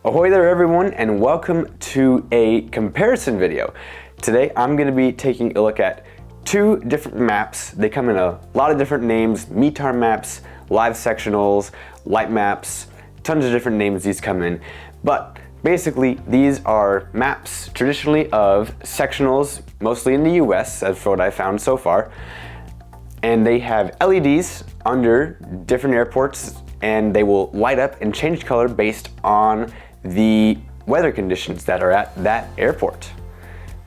Ahoy there everyone, and welcome to a comparison video. Today I'm going to be taking a look at two different maps. They come in a lot of different names: METAR Maps, LiveSectionals, LightMaps, tons of different names these come in. But basically these are maps traditionally of sectionals, mostly in the US, as for what I found so far. And they have LEDs under different airports, and they will light up and change color based on the weather conditions that are at that airport.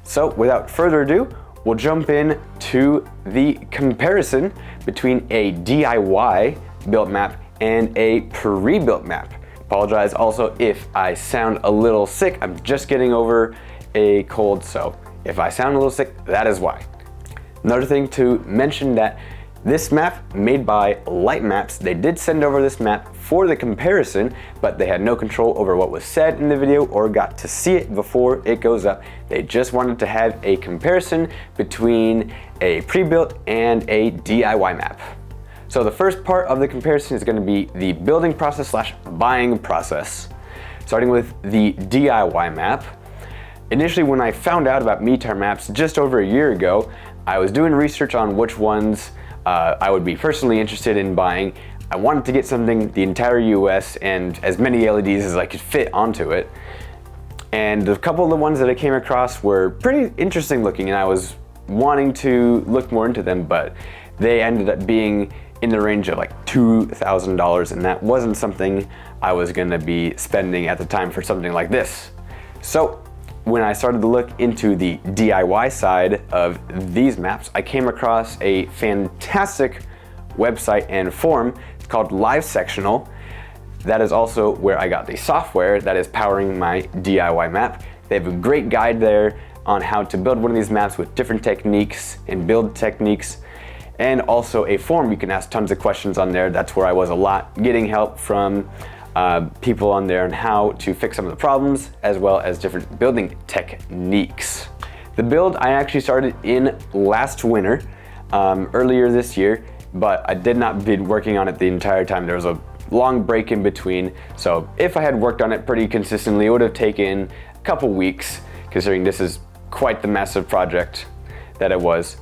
So without further ado, we'll jump in to the comparison between a DIY built map and a pre-built map. Apologize also if I sound a little sick. I'm just getting over a cold, so if I sound a little sick, that is why. Another thing to mention, that this map made by LightMaps, they did send over this map for the comparison, but they had no control over what was said in the video or got to see it before it goes up. They just wanted to have a comparison between a pre-built and a DIY map. So the first part of the comparison is going to be the building process slash buying process. Starting with the DIY map. Initially, when I found out about METAR Maps just over a year ago, I was doing research on which ones I would be personally interested in buying. I wanted to get something the entire US and as many LEDs as I could fit onto it. And a couple of the ones that I came across were pretty interesting looking, and I was wanting to look more into them, but they ended up being in the range of like $2,000, and that wasn't something I was gonna be spending at the time for something like this. So when I started to look into the DIY side of these maps, I came across a fantastic website and forum. It's called LiveSectional. That is also where I got the software that is powering my DIY map. They have a great guide there on how to build one of these maps with different techniques and build techniques, and also a forum. You can ask tons of questions on there. That's where I was a lot, getting help from people on there on how to fix some of the problems, as well as different building techniques. The build I actually started in last winter, earlier this year, but I did not be working on it the entire time. There was a long break in between, so if I had worked on it pretty consistently, it would have taken a couple weeks, considering this is quite the massive project that it was.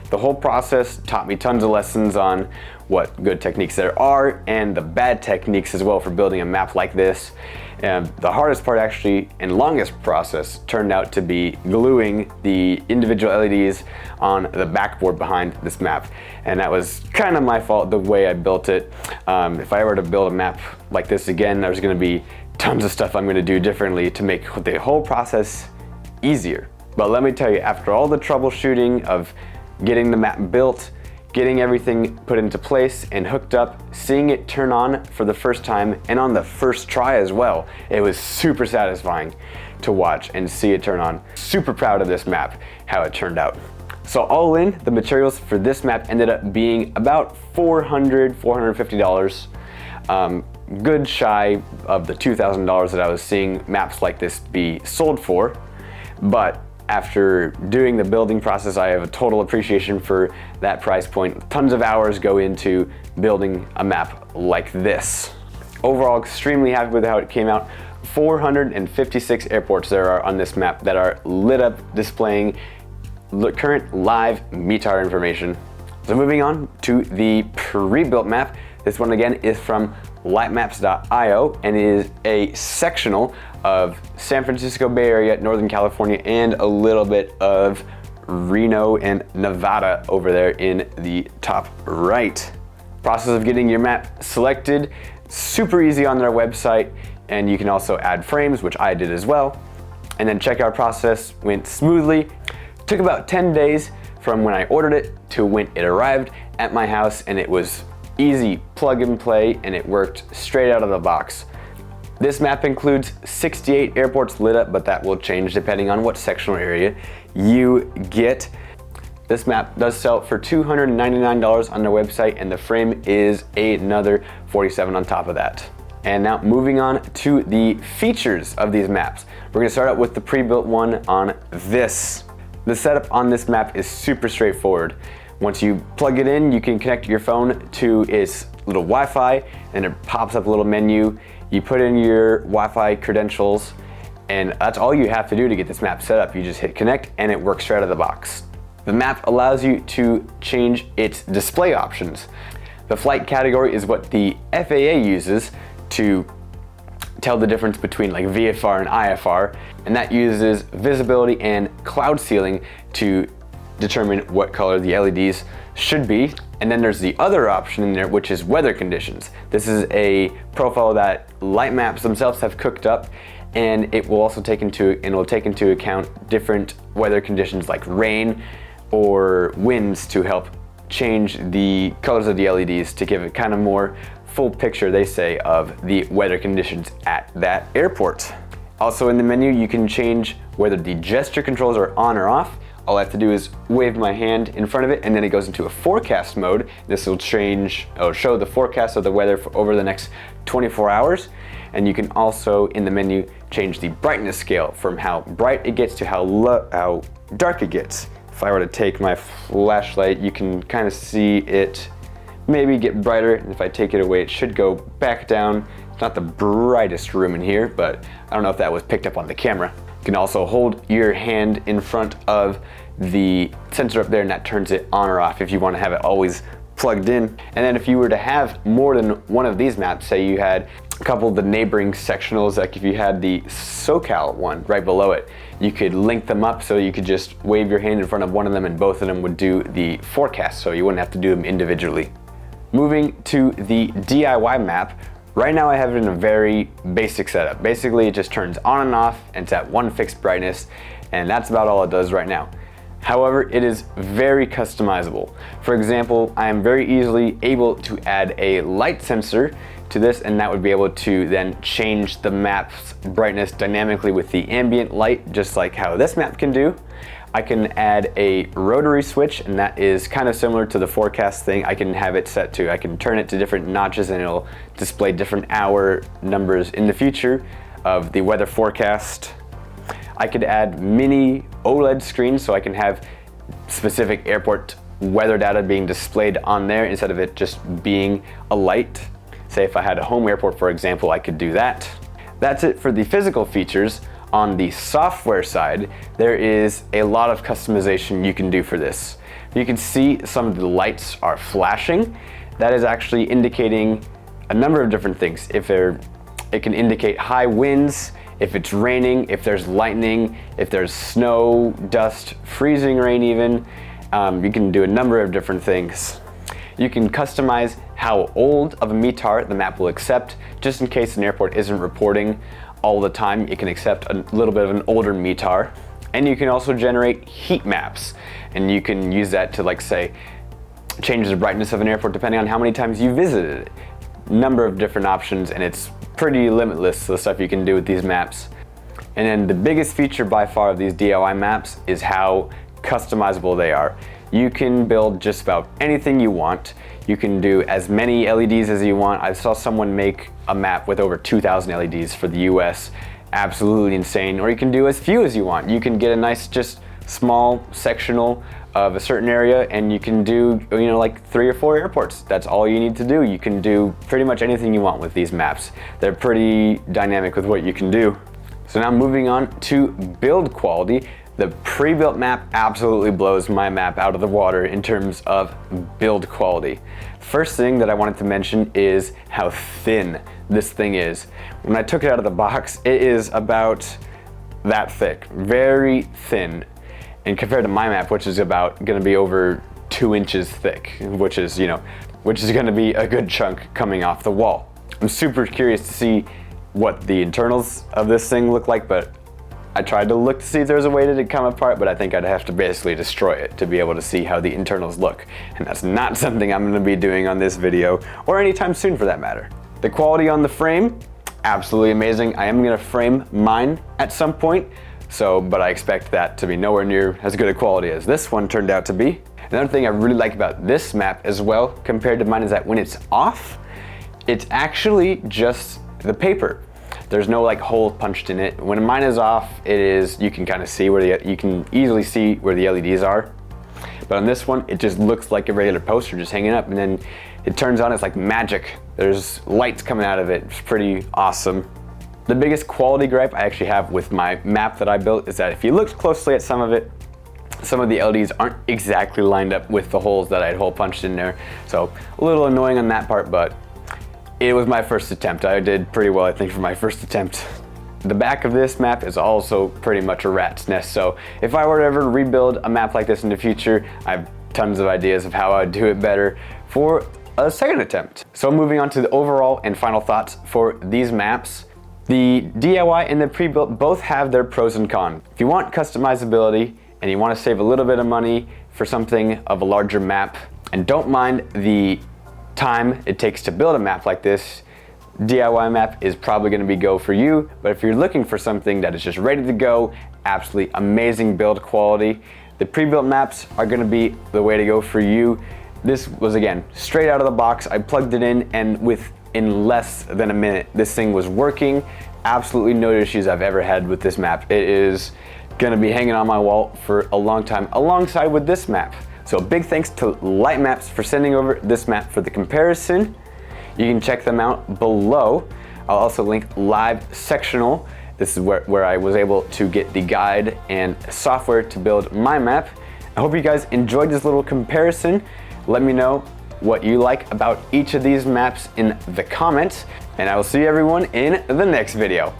The whole process taught me tons of lessons on what good techniques there are and the bad techniques as well for building a map like this. And the hardest part, actually, and longest process, turned out to be gluing the individual LEDs on the backboard behind this map. And that was kind of my fault, the way I built it. If I were to build a map like this again, there's gonna be tons of stuff I'm gonna do differently to make the whole process easier. But let me tell you, after all the troubleshooting of getting the map built, getting everything put into place and hooked up, seeing it turn on for the first time and on the first try as well, it was super satisfying to watch and see it turn on. Super proud of this map, how it turned out. So all in, the materials for this map ended up being about $450, good shy of the $2,000 that I was seeing maps like this be sold for. But after doing the building process, I have a total appreciation for that price point. Tons of hours go into building a map like this. Overall, extremely happy with how it came out. 456 airports there are on this map that are lit up, displaying current live METAR information. So moving on to the pre-built map. This one again is from lightmaps.io and is a sectional of San Francisco Bay Area, Northern California, and a little bit of Reno and Nevada over there in the top right. Process of getting your map selected, super easy on their website, and you can also add frames, which I did as well. And then checkout process went smoothly. Took about 10 days from when I ordered it to when it arrived at my house, and it was easy plug and play, and it worked straight out of the box. This map includes 68 airports lit up, but that will change depending on what sectional area you get. This map does sell for $299 on their website, and the frame is another $47 on top of that. And now moving on to the features of these maps. We're gonna start out with the pre-built one on this. The setup on this map is super straightforward. Once you plug it in, you can connect your phone to its little Wi-Fi, and it pops up a little menu You put in your Wi-Fi credentials, and that's all you have to do to get this map set up. You just hit connect and it works right out of the box. The map allows you to change its display options. The flight category is what the FAA uses to tell the difference between like VFR and IFR, and that uses visibility and cloud ceiling to determine what color the LEDs should be. And then there's the other option in there, which is weather conditions. This is a profile that LightMaps themselves have cooked up, and it will also take into account different weather conditions like rain or winds to help change the colors of the LEDs to give it kind of more full picture, they say, of the weather conditions at that airport. Also in the menu, you can change whether the gesture controls are on or off. All I have to do is wave my hand in front of it, and then it goes into a forecast mode. This will show the forecast of the weather for over the next 24 hours. And you can also, in the menu, change the brightness scale from how bright it gets to how dark it gets. If I were to take my flashlight, you can kind of see it maybe get brighter, and if I take it away, it should go back down. It's not the brightest room in here, but I don't know if that was picked up on the camera. You can also hold your hand in front of the sensor up there, and that turns it on or off if you want to have it always plugged in. And then if you were to have more than one of these maps, say you had a couple of the neighboring sectionals, like if you had the SoCal one right below it, you could link them up so you could just wave your hand in front of one of them and both of them would do the forecast, so you wouldn't have to do them individually. Moving to the DIY map, right now I have it in a very basic setup. Basically it just turns on and off, and it's at one fixed brightness, and that's about all it does right now. However, it is very customizable. For example, I am very easily able to add a light sensor to this, and that would be able to then change the map's brightness dynamically with the ambient light, just like how this map can do. I can add a rotary switch, and that is kind of similar to the forecast thing. I can have it set to, I can turn it to different notches and it'll display different hour numbers in the future of the weather forecast. I could add mini OLED screens so I can have specific airport weather data being displayed on there instead of it just being a light. Say if I had a home airport, for example, I could do that. That's it for the physical features. On the software side, there is a lot of customization you can do for this. You can see some of the lights are flashing. That is actually indicating a number of different things. It can indicate high winds, if it's raining, if there's lightning, if there's snow, dust, freezing rain even. You can do a number of different things. You can customize how old of a METAR the map will accept, just in case an airport isn't reporting all the time. It can accept a little bit of an older METAR. And you can also generate heat maps, and you can use that to, like, say, change the brightness of an airport depending on how many times you visited it. Number of different options, and it's pretty limitless, the stuff you can do with these maps. And then the biggest feature by far of these DIY maps is how customizable they are. You can build just about anything you want. You can do as many LEDs as you want. I saw someone make a map with over 2,000 LEDs for the US. Absolutely insane. Or you can do as few as you want. You can get a nice, just small sectional of a certain area, and you can do, like 3 or 4 airports. That's all you need to do. You can do pretty much anything you want with these maps. They're pretty dynamic with what you can do. So now moving on to build quality. The pre-built map absolutely blows my map out of the water in terms of build quality. First thing that I wanted to mention is how thin this thing is. When I took it out of the box, it is about that thick, very thin. And compared to my map, which is about gonna be over 2 inches thick, which is gonna be a good chunk coming off the wall. I'm super curious to see what the internals of this thing look like, but I tried to look to see if there was a way that it'd come apart, but I think I'd have to basically destroy it to be able to see how the internals look. And that's not something I'm gonna be doing on this video, or anytime soon for that matter. The quality on the frame, absolutely amazing. I am gonna frame mine at some point, but I expect that to be nowhere near as good a quality as this one turned out to be. Another thing I really like about this map as well, compared to mine, is that when it's off, it's actually just the paper. There's no like hole punched in it. When mine is off, you can kind of see you can easily see where the LEDs are. But on this one, it just looks like a regular poster just hanging up, and then it turns on, it's like magic. There's lights coming out of it. It's pretty awesome. The biggest quality gripe I actually have with my map that I built is that if you look closely at some of it, some of the LEDs aren't exactly lined up with the holes that I had hole punched in there. So a little annoying on that part, but it was my first attempt. I did pretty well, I think, for my first attempt. The back of this map is also pretty much a rat's nest. So if I were to ever rebuild a map like this in the future, I have tons of ideas of how I'd do it better for a second attempt. So moving on to the overall and final thoughts for these maps. The DIY and the pre-built both have their pros and cons. If you want customizability and you want to save a little bit of money for something of a larger map and don't mind the time it takes to build a map like this, DIY map is probably going to be go for you. But if you're looking for something that is just ready to go, absolutely amazing build quality, the pre-built maps are going to be the way to go for you. This was, again, straight out of the box. I plugged it in, and in less than a minute this thing was working. Absolutely no issues I've ever had with this map. It is gonna be hanging on my wall for a long time alongside with this map. So big thanks to LightMaps for sending over this map for the comparison. You can check them out below. I'll also link LiveSectional. This is where I was able to get the guide and software to build my map. I hope you guys enjoyed this little comparison. Let me know what you like about each of these maps in the comments, and I will see everyone in the next video.